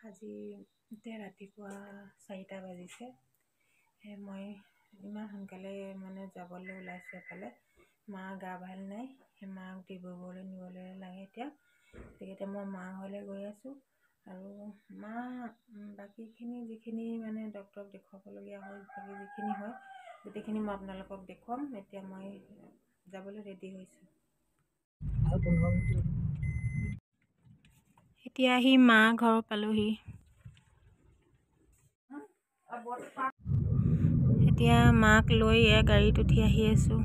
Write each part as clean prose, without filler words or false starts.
আজি এতিয়া ৰাতিপুৱা 4টা বাজিছে। মই ইমান সোনকালে যাবলৈ ওলাইছোঁ এফালে। মা গা ভাল নাই, মাক ডিব্ৰুগড়লৈ নিবলৈ লাগে এতিয়া। গতিকে মই মা ঘৰলৈ গৈ আছোঁ আৰু মা বাকীখিনি যিখিনি ডক্তৰক দেখুৱাবলগীয়া হয়, বাকী যিখিনি হয় গোটেইখিনি মই আপোনালোকক দেখুৱাম। এতিয়া মই যাবলৈ ৰেডি হৈছোঁ। এতিয়া আহি মা ঘৰ পালোহি। এতিয়া মাক লৈ গাড়ীত উঠি আহি আছোঁ।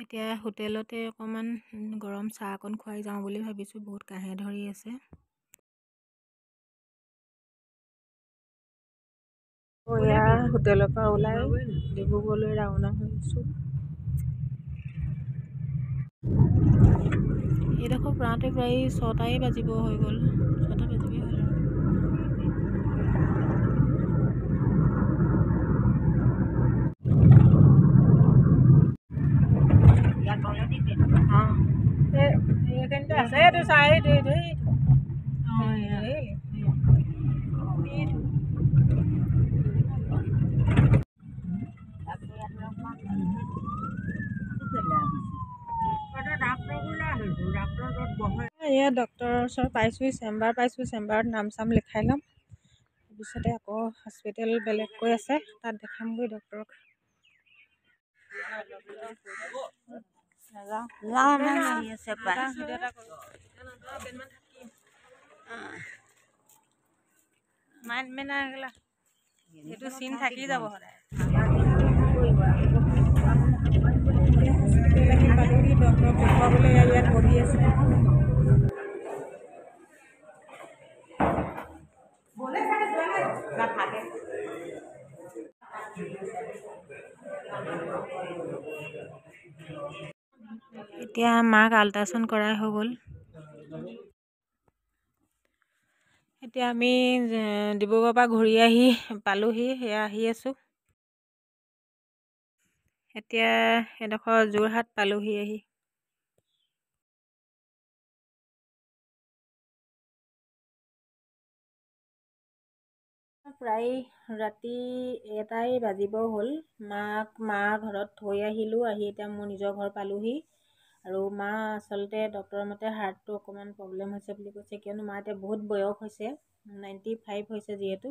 এতিয়া হোটেলতে অকণমান গৰম চাহ অকণ খুৱাই যাওঁ বুলি ভাবিছোঁ। বহুত কাহে ধৰি আছে। হোটেলৰ পৰা ওলাই ডিব্ৰুগড়লৈ ৰাওনা হৈছোঁ। এইডোখৰ পাওঁতে প্ৰায় 6টাই বাজিব হৈ গ'ল। 6টা বাজিবই হ'ল আৰু। এয়া ডক্তৰৰ ওচৰত পাইছোঁ, চেম্বাৰ পাইছোঁ। চেম্বাৰত নাম চাম লিখাই ল'ম। তাৰপিছতে আকৌ হস্পিটেল বেলেগকৈ আছে, তাত দেখামগৈ ডক্তৰক। সেইটো চিন থাকি যাব সদায়। ডক্তৰক দেখুৱাবলৈ ইয়াত বহি আছে। এতিয়া মাক আল্ট্ৰাচাউণ্ড কৰাই হৈ গ'ল। এতিয়া আমি ডিব্ৰুগড়ৰ পৰা ঘূৰি আহি পালোহি, সেয়া আহি আছোঁ। এতিয়া এডোখৰ যোৰহাট পালোহি আহি। প্ৰায় ৰাতি 1টাই বাজিব হ'ল। মা ঘৰত থৈ আহিলোঁ। আহি এতিয়া মোৰ নিজৰ ঘৰ পালোহি। আৰু মা আচলতে ডক্তৰৰ মতে হাৰ্টটো অকণমান প্ৰব্লেম হৈছে বুলি কৈছে, কিয়নো মা এতিয়া বহুত বয়স হৈছে, 95 হৈছে যিহেতু,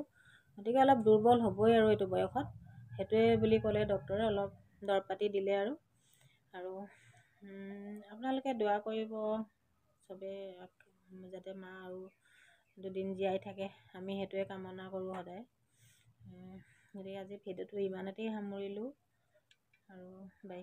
গতিকে অলপ দুৰ্বল হ'বই আৰু এইটো বয়সত। সেইটোৱে বুলি ক'লে ডক্তৰে, অলপ দৰৱ পাতি দিলে আৰু আপোনালোকে দোৱা কৰিব চবে, যাতে মা আৰু 2 দিন জীয়াই থাকে। আমি সেইটোৱে কামনা কৰোঁ সদায়। গতিকে আজি ভিডিঅ'টো ইমানতেই সামৰিলোঁ আৰু বাই।